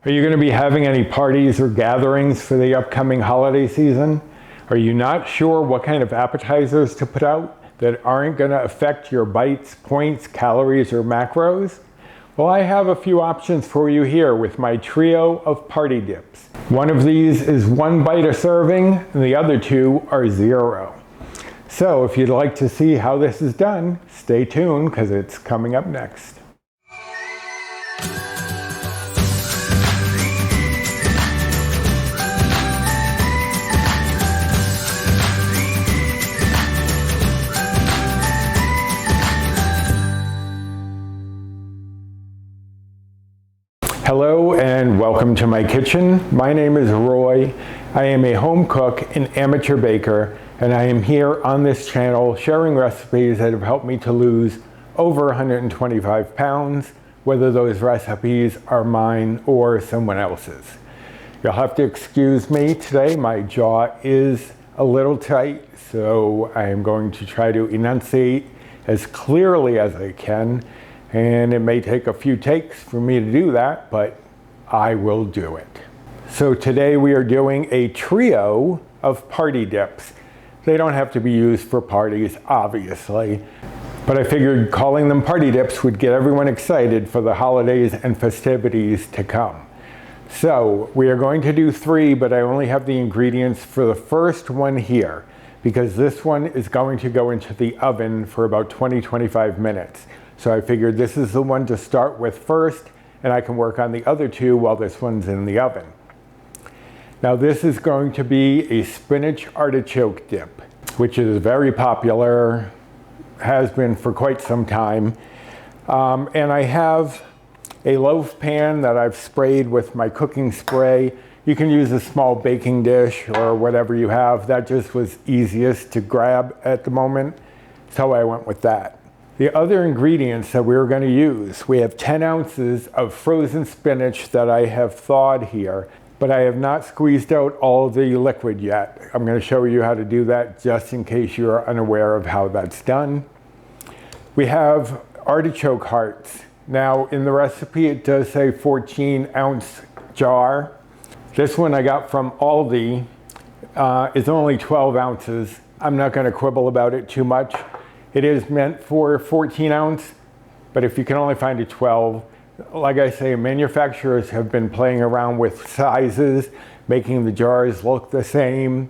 Are you going to be having any parties or gatherings for the upcoming holiday season? Are you not sure what kind of appetizers to put out that aren't going to affect your bites, points, calories, or macros? Well, I have a few options for you here with my trio of party dips. One of these is 1 bite a serving, and the other 2 are 0. So if you'd like to see how this is done, stay tuned because it's coming up next. Hello and welcome to my kitchen. My name is Roy. I am a home cook and amateur baker, and I am here on this channel sharing recipes that have helped me to lose over 125 pounds, whether those recipes are mine or someone else's. You'll have to excuse me today. My jaw is a little tight, so I am going to try to enunciate as clearly as I can. And it may take a few takes for me to do that, but I will do it. So today we are doing a trio of party dips. They don't have to be used for parties, obviously, but I figured calling them party dips would get everyone excited for the holidays and festivities to come. So we are going to do 3, but I only have the ingredients for the first one here, because this one is going to go into the oven for about 20-25 minutes. So I figured this is the one to start with first, and I can work on the other 2 while this one's in the oven. Now this is going to be a spinach artichoke dip, which is very popular, has been for quite some time. And I have a loaf pan that I've sprayed with my cooking spray. You can use a small baking dish or whatever you have. That just was easiest to grab at the moment, so I went with that. The other ingredients that we're going to use, we have 10 ounces of frozen spinach that I have thawed here, but I have not squeezed out all the liquid yet. I'm going to show you how to do that just in case you're unaware of how that's done. We have artichoke hearts. Now in the recipe it does say 14-ounce jar. This one I got from Aldi. It's only 12 ounces. I'm not going to quibble about it too much. It is meant for 14 ounce, but if you can only find a 12, like I say, manufacturers have been playing around with sizes, making the jars look the same,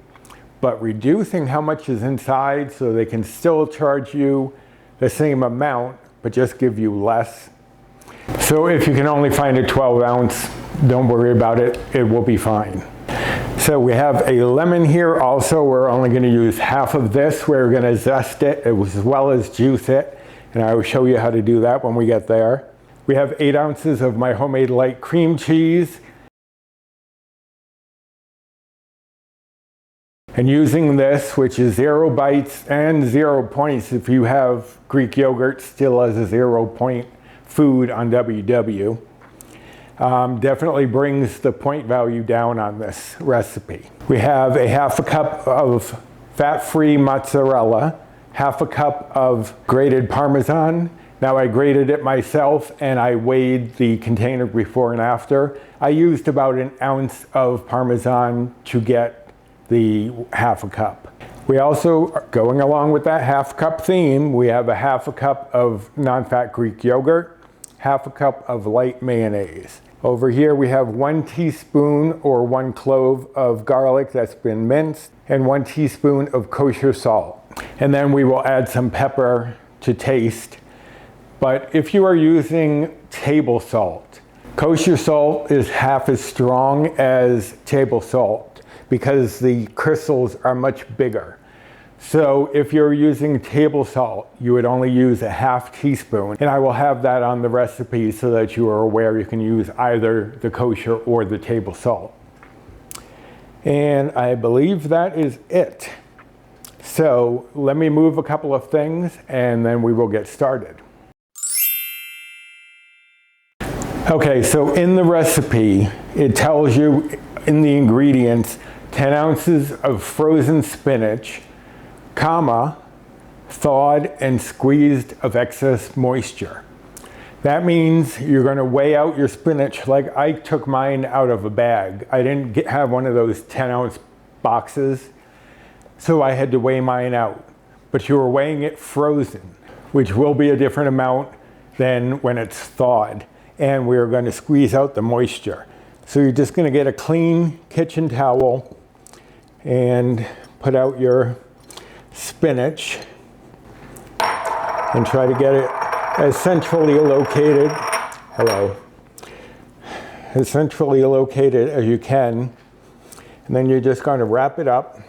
but reducing how much is inside so they can still charge you the same amount, but just give you less. So if you can only find a 12 ounce, don't worry about it, it will be fine. So we have a lemon here also. We're only going to use half of this. We're going to zest it as well as juice it, and I will show you how to do that when we get there. We have 8 ounces of my homemade light cream cheese. And using this, which is 0 bites and 0 points if you have Greek yogurt still as a 0 point food on WW. Definitely brings the point value down on this recipe. We have a half a cup of fat-free mozzarella, half a cup of grated Parmesan. Now I grated it myself and I weighed the container before and after. I used about 1 ounce of Parmesan to get the half a cup. We also, going along with that half cup theme, we have a half a cup of non-fat Greek yogurt, half a cup of light mayonnaise. Over here we have 1 teaspoon or 1 clove of garlic that's been minced and 1 teaspoon of kosher salt. And then we will add some pepper to taste. But if you are using table salt, kosher salt is half as strong as table salt because the crystals are much bigger. So if you're using table salt, you would only use a half teaspoon. And I will have that on the recipe so that you are aware you can use either the kosher or the table salt. And I believe that is it. So let me move a couple of things and then we will get started. Okay, so in the recipe, it tells you in the ingredients 10 ounces of frozen spinach, comma, thawed and squeezed of excess moisture. That means you're going to weigh out your spinach. Like I took mine out of a bag. I didn't have one of those 10-ounce boxes, so I had to weigh mine out. But you were weighing it frozen, which will be a different amount than when it's thawed. And we're going to squeeze out the moisture. So you're just going to get a clean kitchen towel and put out your spinach and try to get it as centrally located, as centrally located as you can. And then you're just going to wrap it up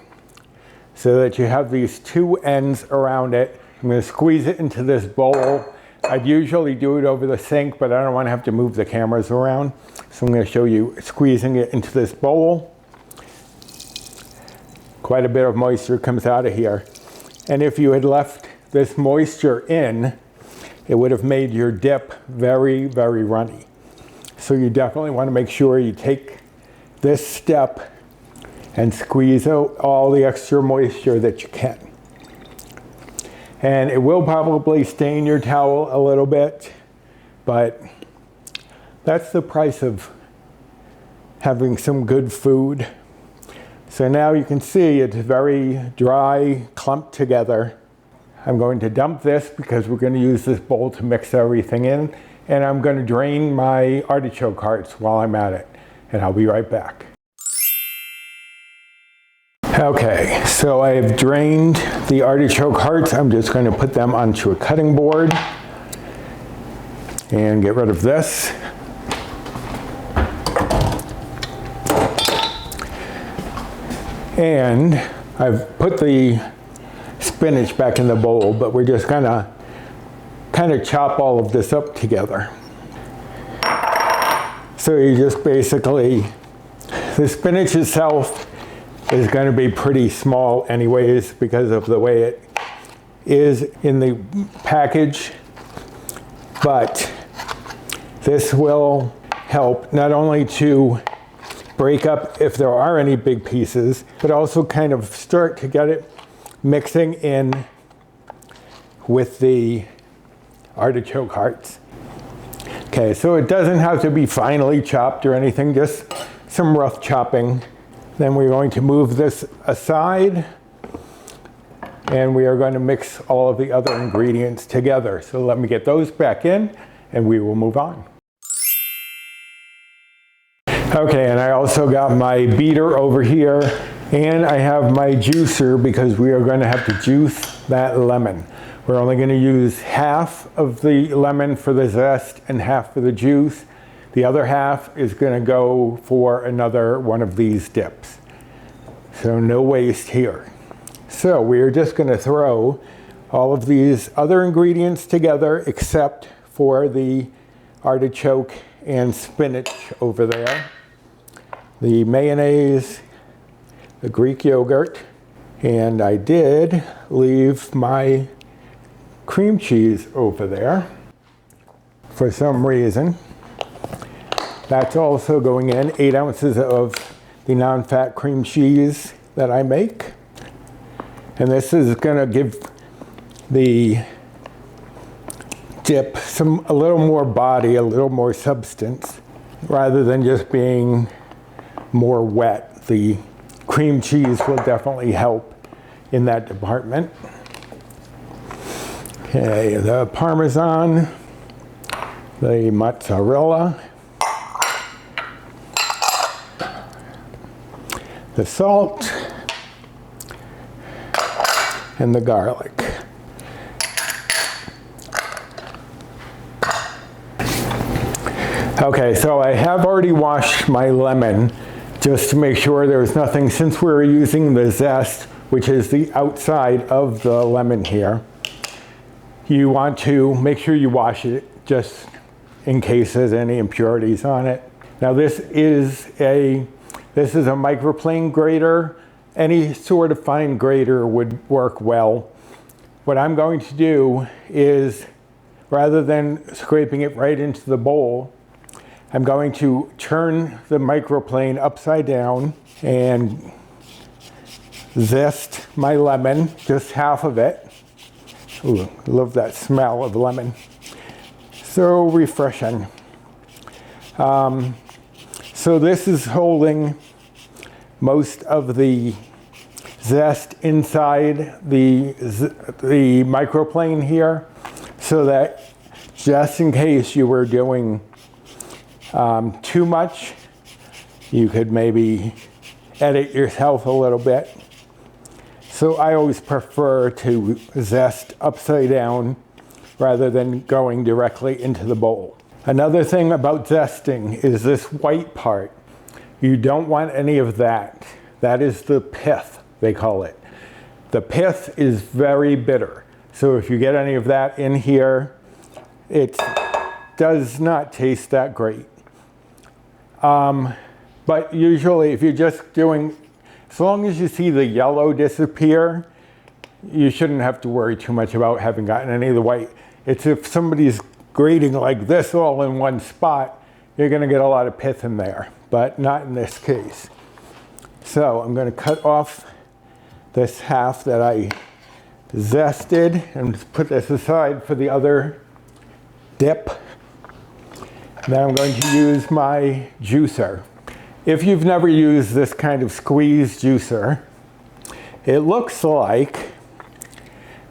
so that you have these two ends around it. I'm going to squeeze it into this bowl. I'd usually do it over the sink, but I don't want to have to move the cameras around. So I'm going to show you squeezing it into this bowl. Quite a bit of moisture comes out of here. And if you had left this moisture in, it would have made your dip very, very runny. So you definitely want to make sure you take this step and squeeze out all the extra moisture that you can. And it will probably stain your towel a little bit, but that's the price of having some good food. So now you can see it's very dry, clumped together. I'm going to dump this because we're going to use this bowl to mix everything in, and I'm going to drain my artichoke hearts while I'm at it, and I'll be right back. Okay, so I have drained the artichoke hearts. I'm just going to put them onto a cutting board and get rid of this. And I've put the spinach back in the bowl, but we're just gonna kind of chop all of this up together. So you just basically, the spinach itself is going to be pretty small anyways because of the way it is in the package, but this will help not only to break up if there are any big pieces, but also kind of start to get it mixing in with the artichoke hearts. Okay, so it doesn't have to be finely chopped or anything, just some rough chopping. Then we're going to move this aside, and we are going to mix all of the other ingredients together. So let me get those back in, and we will move on. Okay, and I also got my beater over here, and I have my juicer because we are going to have to juice that lemon. We're only going to use half of the lemon for the zest and half for the juice. The other half is going to go for another one of these dips. So no waste here. So we're just going to throw all of these other ingredients together except for the artichoke and spinach over there. The mayonnaise, the Greek yogurt, and I did leave my cream cheese over there for some reason. That's also going in, 8 ounces of the non-fat cream cheese that I make. And this is gonna give the dip a little more body, a little more substance, rather than just being more wet. The cream cheese will definitely help in that department. Okay, the Parmesan, the mozzarella, the salt, and the garlic. Okay, so I have already washed my lemon just to make sure there's nothing, since we're using the zest, which is the outside of the lemon here. You want to make sure you wash it just in case there's any impurities on it. Now this is a microplane grater. Any sort of fine grater would work well. What I'm going to do is, rather than scraping it right into the bowl, I'm going to turn the microplane upside down and zest my lemon, just half of it. Ooh, I love that smell of lemon. So refreshing. So this is holding most of the zest inside the microplane here, so that just in case you were doing too much, you could maybe edit yourself a little bit. So I always prefer to zest upside down rather than going directly into the bowl. Another thing about zesting is this white part. You don't want any of that. That is the pith, they call it. The pith is very bitter. So if you get any of that in here, it does not taste that great. But usually if you're just doing, as long as you see the yellow disappear, you shouldn't have to worry too much about having gotten any of the white. It's if somebody's grating like this all in one spot, you're going to get a lot of pith in there, but not in this case. So I'm going to cut off this half that I zested and just put this aside for the other dip. Now I'm going to use my juicer. If you've never used this kind of squeeze juicer, it looks like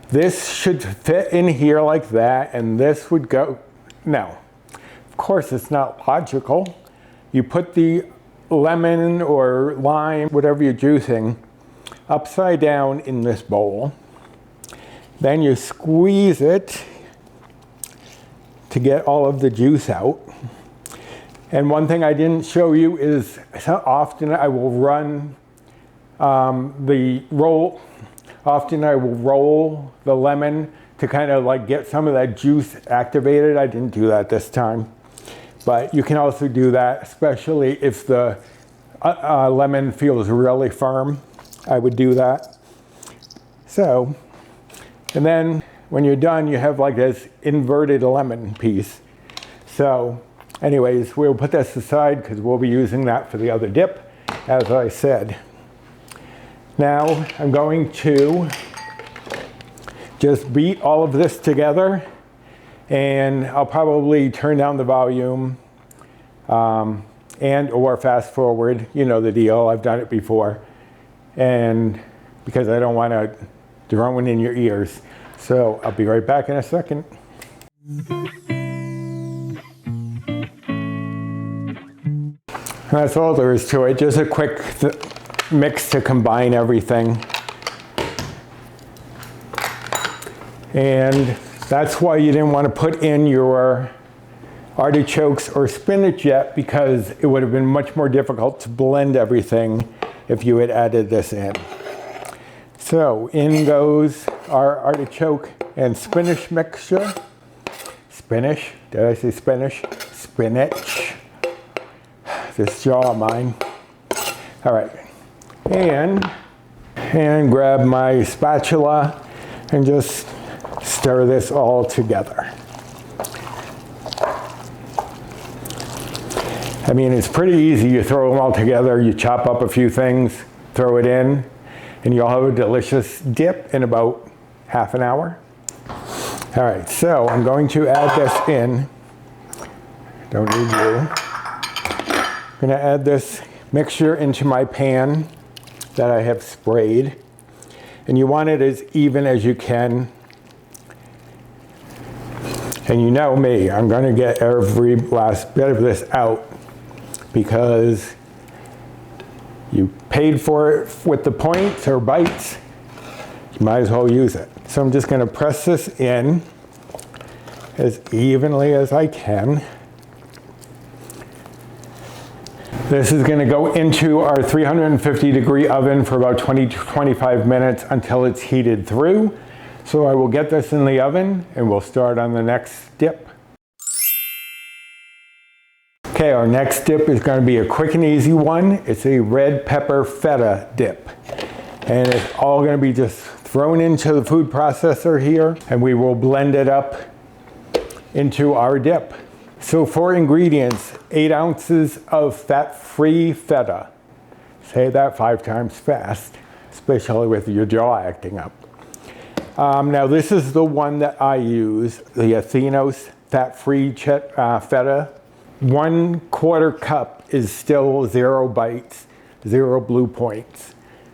this should fit in here like that, and this would go. Now, of course, it's not logical. You put the lemon or lime, whatever you're juicing, upside down in this bowl. Then you squeeze it to get all of the juice out. And one thing I didn't show you is often I will run often I will roll the lemon to kind of like get some of that juice activated. I didn't do that this time. But you can also do that, especially if the lemon feels really firm. I would do that. So, and then when you're done, you have like this inverted lemon piece. So anyways, we'll put this aside because we'll be using that for the other dip, as I said. Now I'm going to just beat all of this together, and I'll probably turn down the volume and or fast forward. You know the deal, I've done it before. And because I don't want to drone in your ears. So I'll be right back in a second. That's all there is to it, just a quick mix to combine everything. And that's why you didn't want to put in your artichokes or spinach yet, because it would have been much more difficult to blend everything if you had added this in. So in goes our artichoke and spinach mixture. Spinach, did I say spinach? Spinach. This jaw of mine. All right, and grab my spatula and just stir this all together. I mean, it's pretty easy. You throw them all together, you chop up a few things, throw it in, and you'll have a delicious dip in about half an hour. All right, so I'm going to add this in. Don't need you. I'm going to add this mixture into my pan that I have sprayed. And you want it as even as you can. And you know me, I'm going to get every last bit of this out because you paid for it with the points or bites. You might as well use it. So I'm just going to press this in as evenly as I can. This is going to go into our 350-degree oven for about 20 to 25 minutes until it's heated through. So I will get this in the oven and we'll start on the next dip. Okay, our next dip is going to be a quick and easy one. It's a red pepper feta dip. And it's all going to be just thrown into the food processor here, and we will blend it up into our dip. So for ingredients, 8 ounces of fat-free feta. Say that 5 times fast, especially with your jaw acting up. Now this is the one that I use, the Athenos fat-free feta. 1/4 cup is still 0 bites, 0 blue points.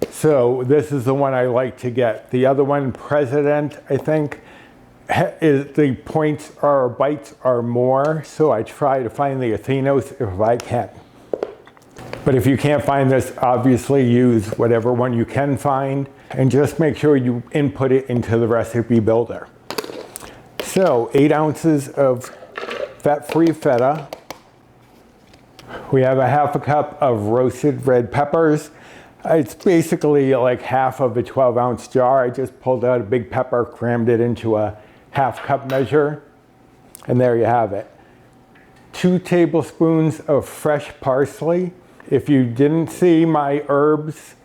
So this is the one I like to get. The other one, President, I think, the points or bites are more, so I try to find the Athenos if I can. But if you can't find this, obviously use whatever one you can find, and just make sure you input it into the recipe builder. So 8 ounces of fat-free feta. We have a 1/2 cup of roasted red peppers. It's basically like half of a 12-ounce jar. I just pulled out a big pepper, crammed it into a 1/2 cup measure, and there you have it. 2 tablespoons of fresh parsley. If you didn't see my herbs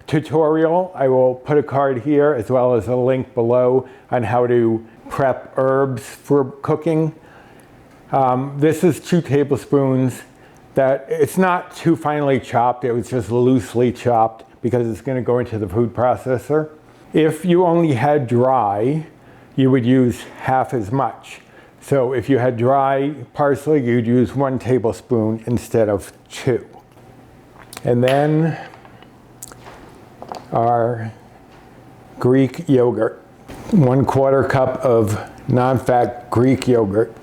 tutorial, I will put a card here as well as a link below on how to prep herbs for cooking. This is 2 tablespoons. That it's not too finely chopped, it was just loosely chopped because it's going to go into the food processor. If you only had dry, you would use half as much. So if you had dry parsley, you'd use 1 tablespoon instead of 2. And then our Greek yogurt. 1/4 cup of non-fat Greek yogurt.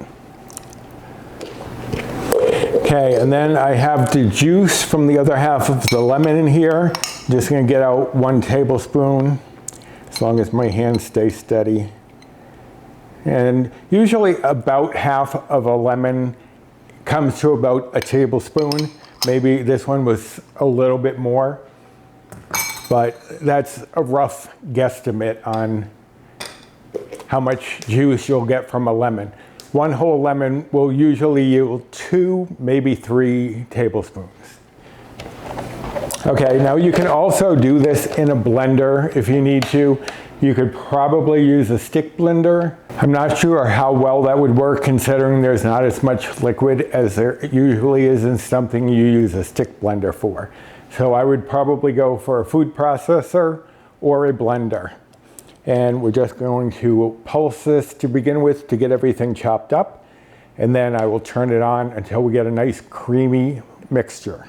Okay, and then I have the juice from the other half of the lemon in here. I'm just gonna get out 1 tablespoon, as long as my hands stay steady. And usually about half of a lemon comes to about a tablespoon. Maybe this one was a little bit more, but that's a rough guesstimate on how much juice you'll get from a lemon. 1 whole lemon will usually yield 2, maybe 3 tablespoons. Okay, now you can also do this in a blender if you need to. You could probably use a stick blender. I'm not sure how well that would work considering there's not as much liquid as there usually is in something you use a stick blender for. So I would probably go for a food processor or a blender. And we're just going to pulse this to begin with to get everything chopped up. And then I will turn it on until we get a nice creamy mixture.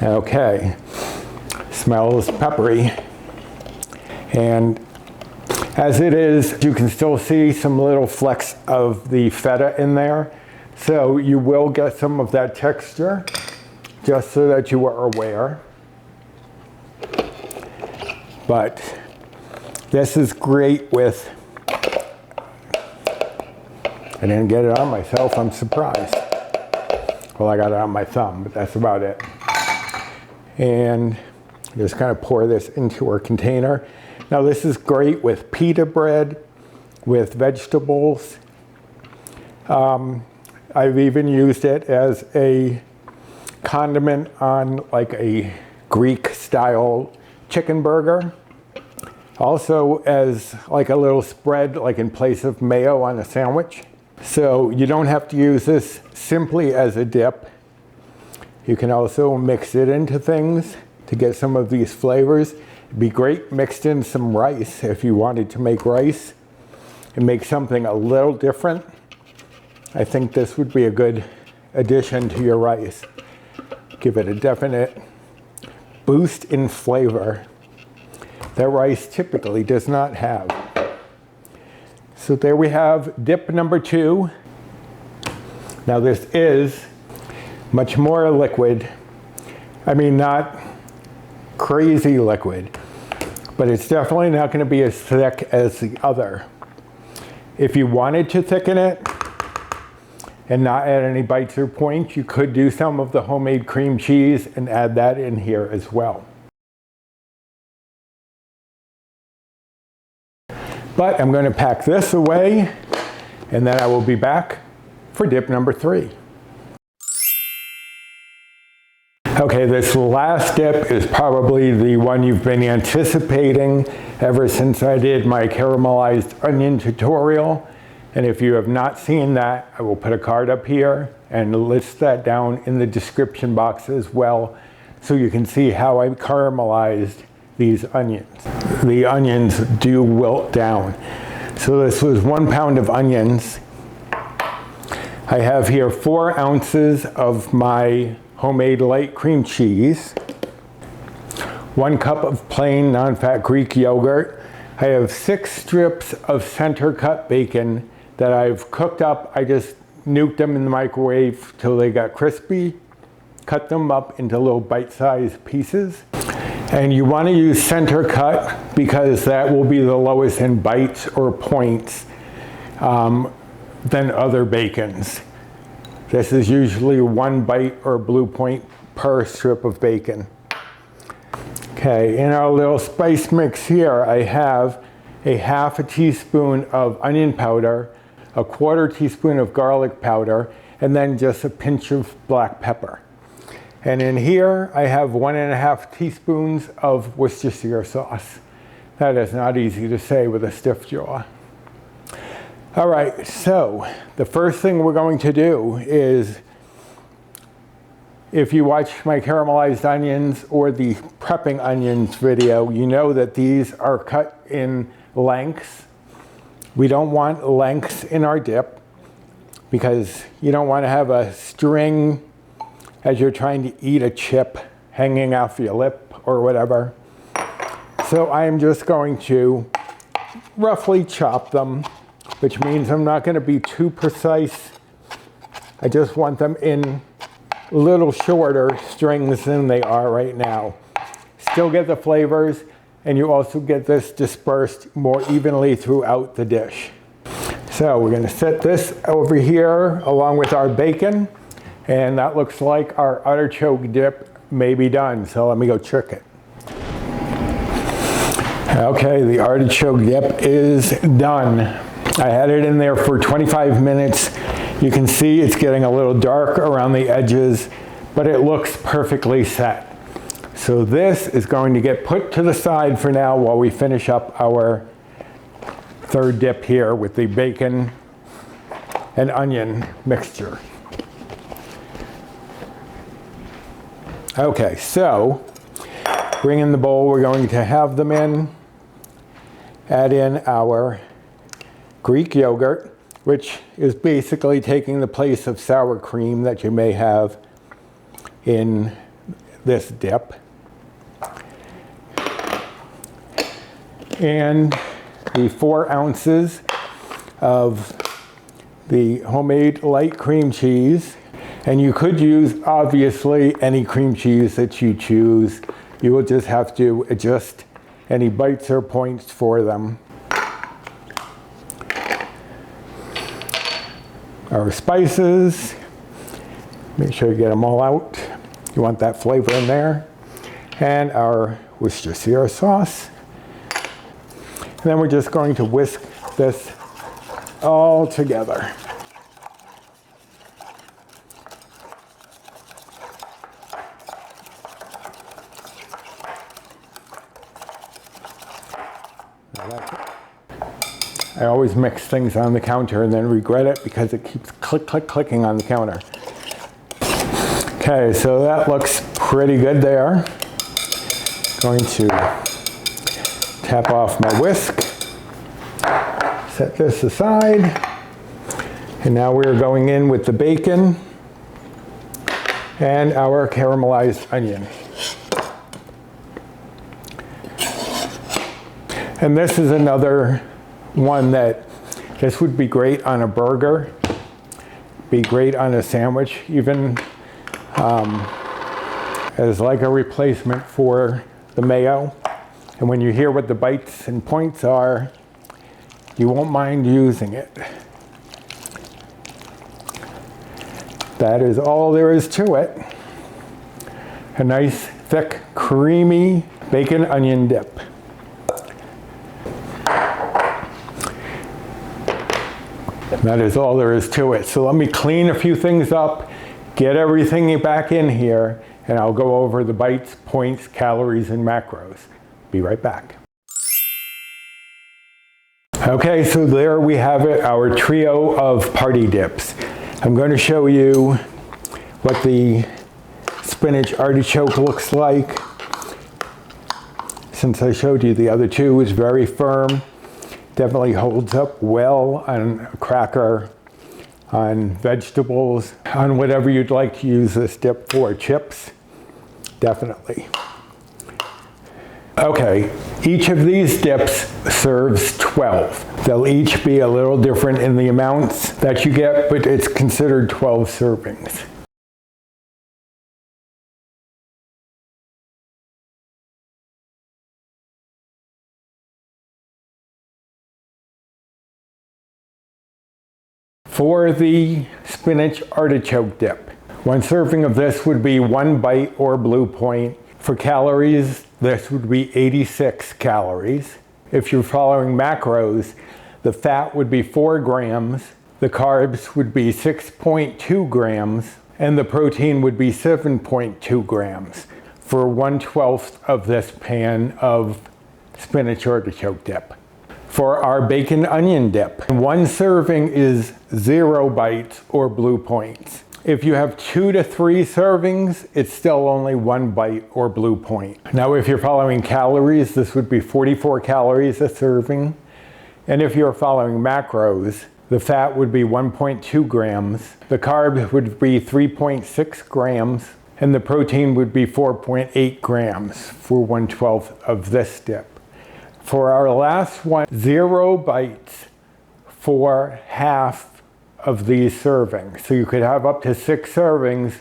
Okay, smells peppery. And as it is, you can still see some little flecks of the feta in there. So you will get some of that texture, just so that you are aware. But this is great with, I didn't get it on myself, I'm surprised. Well, I got it on my thumb, but that's about it. And just kind of pour this into our container. Now this is great with pita bread, with vegetables. I've even used it as a condiment on like a Greek style chicken burger. Also as like a little spread, like in place of mayo on a sandwich. So you don't have to use this simply as a dip. You can also mix it into things to get some of these flavors. It'd be great mixed in some rice if you wanted to make rice and make something a little different. I think this would be a good addition to your rice. Give it a definite boost in flavor that rice typically does not have. So there we have dip number 2. Now this is much more liquid. I mean, not crazy liquid, but it's definitely not going to be as thick as the other. If you wanted to thicken it and not add any bites or points, you could do some of the homemade cream cheese and add that in here as well. But I'm going to pack this away, and then I will be back for dip number 3. Okay, this last dip is probably the one you've been anticipating ever since I did my caramelized onion tutorial. And if you have not seen that, I will put a card up here and list that down in the description box as well, so you can see how I caramelized these onions. The onions do wilt down. So this was 1 pound of onions. I have here 4 ounces of my homemade light cream cheese, 1 cup of plain non-fat Greek yogurt. I have 6 strips of center cut bacon that I've cooked up. I just nuked them in the microwave till they got crispy, cut them up into little bite-sized pieces. And you want to use center cut because that will be the lowest in bites or points than other bacons. This is usually 1 bite or blue point per strip of bacon. Okay, in our little spice mix here, I have a 1/2 teaspoon of onion powder, a 1/4 teaspoon of garlic powder, and then just a pinch of black pepper. And in here, I have 1½ teaspoons of Worcestershire sauce. That is not easy to say with a stiff jaw. All right, so the first thing we're going to do is, if you watch my caramelized onions or the prepping onions video, you know that these are cut in lengths. We don't want lengths in our dip because you don't want to have a string as you're trying to eat a chip hanging off your lip or whatever. So I'm just going to roughly chop them, which means I'm not going to be too precise. I just want them in a little shorter strings than they are right now. Still get the flavors, and you also get this dispersed more evenly throughout the dish. So we're going to set this over here along with our bacon, and that looks like our artichoke dip may be done. So let me go check it. Okay, the artichoke dip is done. I had it in there for 25 minutes. You can see it's getting a little dark around the edges, but it looks perfectly set. So this is going to get put to the side for now while we finish up our third dip here with the bacon and onion mixture. Okay, so bring in the bowl we're going to have them in. Add in our Greek yogurt, which is basically taking the place of sour cream that you may have in this dip. And the 4 ounces of the homemade light cream cheese. And you could use, obviously, any cream cheese that you choose. You will just have to adjust any bites or points for them. Our spices, make sure you get them all out. You want that flavor in there. And our Worcestershire sauce. And then we're just going to whisk this all together. I always mix things on the counter and then regret it because it keeps click, click, clicking on the counter. Okay, so that looks pretty good there. Going to tap off my whisk, set this aside, and now we're going in with the bacon and our caramelized onion. And this is another one that this would be great on a burger, be great on a sandwich, even as like a replacement for the mayo. And when you hear what the bites and points are, you won't mind using it. That is all there is to it. A nice, thick, creamy bacon onion dip. That is all there is to it. So let me clean a few things up, get everything back in here, and I'll go over the bites, points, calories, and macros. Be right back. Okay, so there we have it, our trio of party dips. I'm going to show you what the spinach artichoke looks like. Since I showed you the other two, it's very firm. Definitely holds up well on a cracker, on vegetables, on whatever you'd like to use this dip for. Chips, definitely. Okay, each of these dips serves 12. They'll each be a little different in the amounts that you get, but it's considered 12 servings. For the spinach artichoke dip, one serving of this would be 1 bite or blue point. For calories, this would be 86 calories. If you're following macros, the fat would be 4 grams, the carbs would be 6.2 grams, and the protein would be 7.2 grams for 1/12 of this pan of spinach artichoke dip. For our bacon onion dip, one serving is 0 bites or blue points. If you have 2 to 3 servings, it's still only 1 bite or blue point. Now, if you're following calories, this would be 44 calories a serving. And if you're following macros, the fat would be 1.2 grams, the carbs would be 3.6 grams, and the protein would be 4.8 grams for 1/12 of this dip. For our last one, 0 bites for half of these servings. So you could have up to 6 servings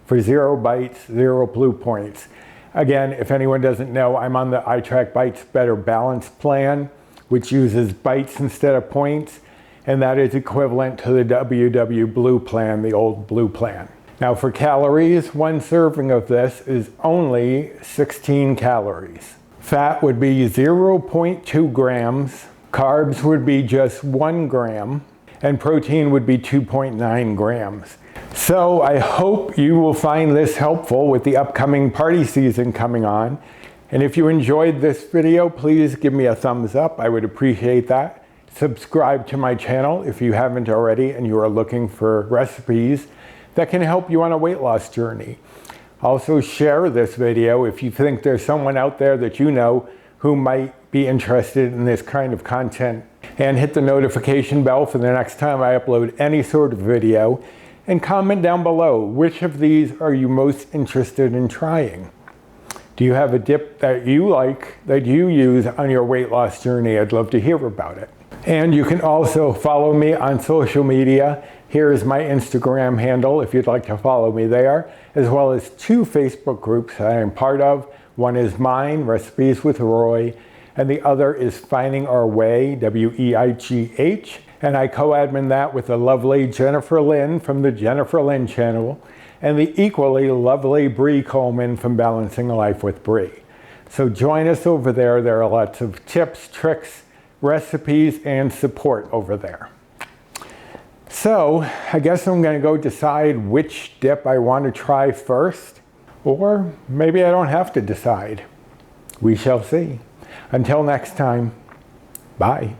for 0 bites, 0 blue points. Again, if anyone doesn't know, I'm on the iTrackbites Better Balance plan, which uses bites instead of points, and that is equivalent to the WW Blue plan, the old Blue plan. Now for calories, one serving of this is only 16 calories. Fat would be 0.2 grams, carbs would be just 1 gram, and protein would be 2.9 grams. So I hope you will find this helpful with the upcoming party season coming on. And if you enjoyed this video, please give me a thumbs up. I would appreciate that. Subscribe to my channel if you haven't already and you are looking for recipes that can help you on a weight loss journey. Also share this video if you think there's someone out there that you know who might be interested in this kind of content. And hit the notification bell for the next time I upload any sort of video. And comment down below, which of these are you most interested in trying? Do you have a dip that you like, that you use on your weight loss journey? I'd love to hear about it. And you can also follow me on social media. Here is my Instagram handle if you'd like to follow me there, as well as 2 Facebook groups that I am part of. One is mine, Recipes with Roy, and the other is Finding Our Way, WEIGH, and I co-admin that with the lovely Jennifer Lynn from the Jennifer Lynn channel, and the equally lovely Bree Coleman from Balancing a Life with Bree. So join us over there. There are lots of tips, tricks, recipes, and support over there. So I guess I'm going to go decide which dip I want to try first, or maybe I don't have to decide. We shall see. Until next time, bye.